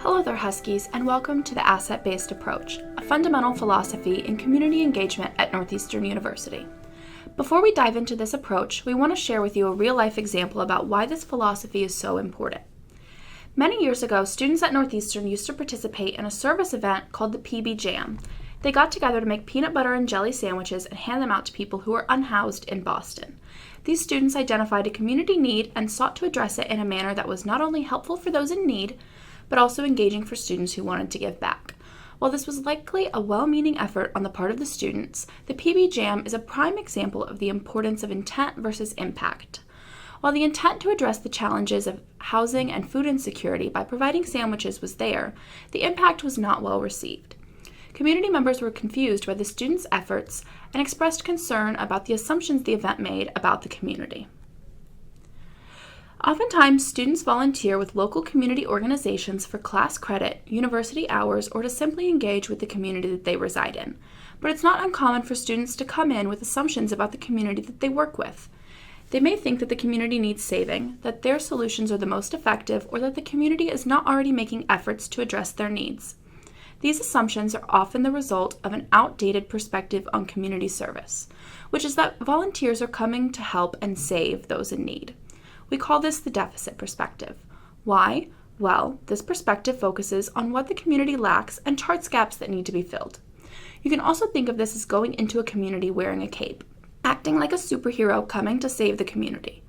Hello there, Huskies, and welcome to the Asset-Based Approach, a fundamental philosophy in community engagement at Northeastern University. Before we dive into this approach, we want to share with you a real-life example about why this philosophy is so important. Many years ago, students at Northeastern used to participate in a service event called the PB Jam. They got together to make peanut butter and jelly sandwiches and hand them out to people who were unhoused in Boston. These students identified a community need and sought to address it in a manner that was not only helpful for those in need, but also engaging for students who wanted to give back. While this was likely a well-meaning effort on the part of the students, the PB Jam is a prime example of the importance of intent versus impact. While the intent to address the challenges of housing and food insecurity by providing sandwiches was there, the impact was not well received. Community members were confused by the students' efforts and expressed concern about the assumptions the event made about the community. Oftentimes, students volunteer with local community organizations for class credit, university hours, or to simply engage with the community that they reside in. But it's not uncommon for students to come in with assumptions about the community that they work with. They may think that the community needs saving, that their solutions are the most effective, or that the community is not already making efforts to address their needs. These assumptions are often the result of an outdated perspective on community service, which is that volunteers are coming to help and save those in need. We call this the deficit perspective. Why? Well, this perspective focuses on what the community lacks and charts gaps that need to be filled. You can also think of this as going into a community wearing a cape, acting like a superhero coming to save the community.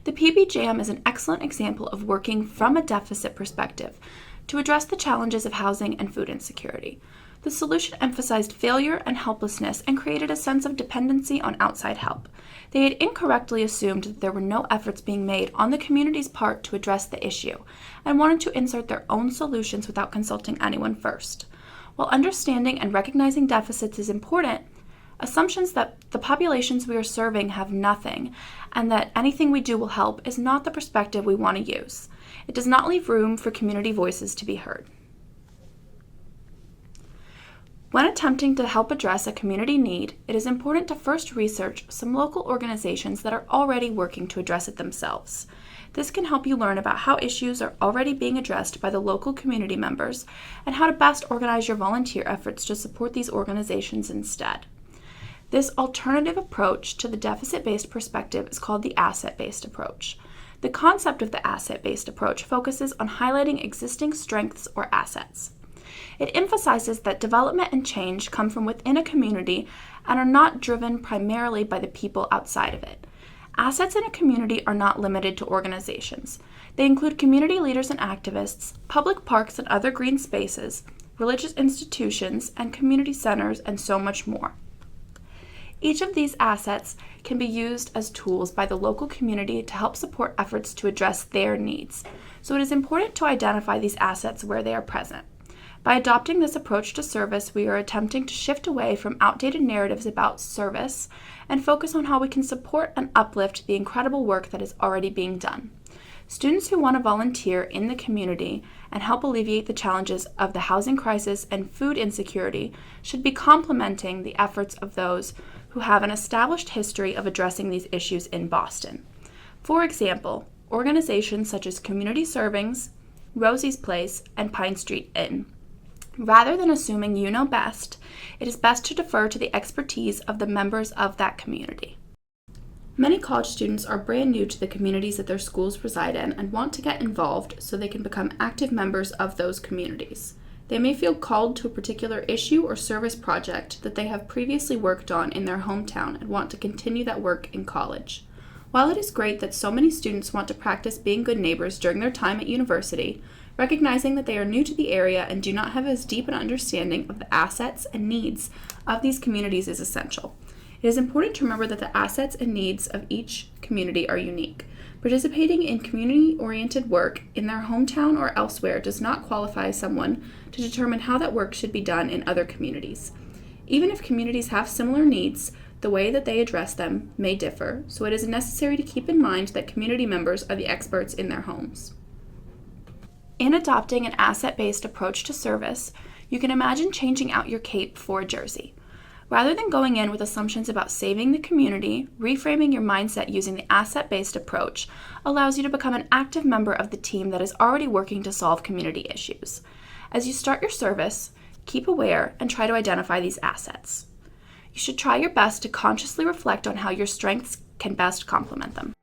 The PB Jam is an excellent example of working from a deficit perspective to address the challenges of housing and food insecurity. The solution emphasized failure and helplessness and created a sense of dependency on outside help. They had incorrectly assumed that there were no efforts being made on the community's part to address the issue and wanted to insert their own solutions without consulting anyone first. While understanding and recognizing deficits is important, assumptions that the populations we are serving have nothing and that anything we do will help is not the perspective we want to use. It does not leave room for community voices to be heard. When attempting to help address a community need, it is important to first research some local organizations that are already working to address it themselves. This can help you learn about how issues are already being addressed by the local community members and how to best organize your volunteer efforts to support these organizations instead. This alternative approach to the deficit-based perspective is called the asset-based approach. The concept of the asset-based approach focuses on highlighting existing strengths or assets. It emphasizes that development and change come from within a community and are not driven primarily by the people outside of it. Assets in a community are not limited to organizations. They include community leaders and activists, public parks and other green spaces, religious institutions, and community centers, and so much more. Each of these assets can be used as tools by the local community to help support efforts to address their needs, so it is important to identify these assets where they are present. By adopting this approach to service, we are attempting to shift away from outdated narratives about service and focus on how we can support and uplift the incredible work that is already being done. Students who want to volunteer in the community and help alleviate the challenges of the housing crisis and food insecurity should be complementing the efforts of those who have an established history of addressing these issues in Boston. For example, organizations such as Community Servings, Rosie's Place, and Pine Street Inn. Rather than assuming you know best, it is best to defer to the expertise of the members of that community. Many college students are brand new to the communities that their schools reside in and want to get involved so they can become active members of those communities. They may feel called to a particular issue or service project that they have previously worked on in their hometown and want to continue that work in college. While it is great that so many students want to practice being good neighbors during their time at university, recognizing that they are new to the area and do not have as deep an understanding of the assets and needs of these communities is essential. It is important to remember that the assets and needs of each community are unique. Participating in community-oriented work in their hometown or elsewhere does not qualify someone to determine how that work should be done in other communities. Even if communities have similar needs, the way that they address them may differ, so it is necessary to keep in mind that community members are the experts in their homes. In adopting an asset-based approach to service, you can imagine changing out your cape for a jersey. Rather than going in with assumptions about saving the community, reframing your mindset using the asset-based approach allows you to become an active member of the team that is already working to solve community issues. As you start your service, keep aware and try to identify these assets. You should try your best to consciously reflect on how your strengths can best complement them.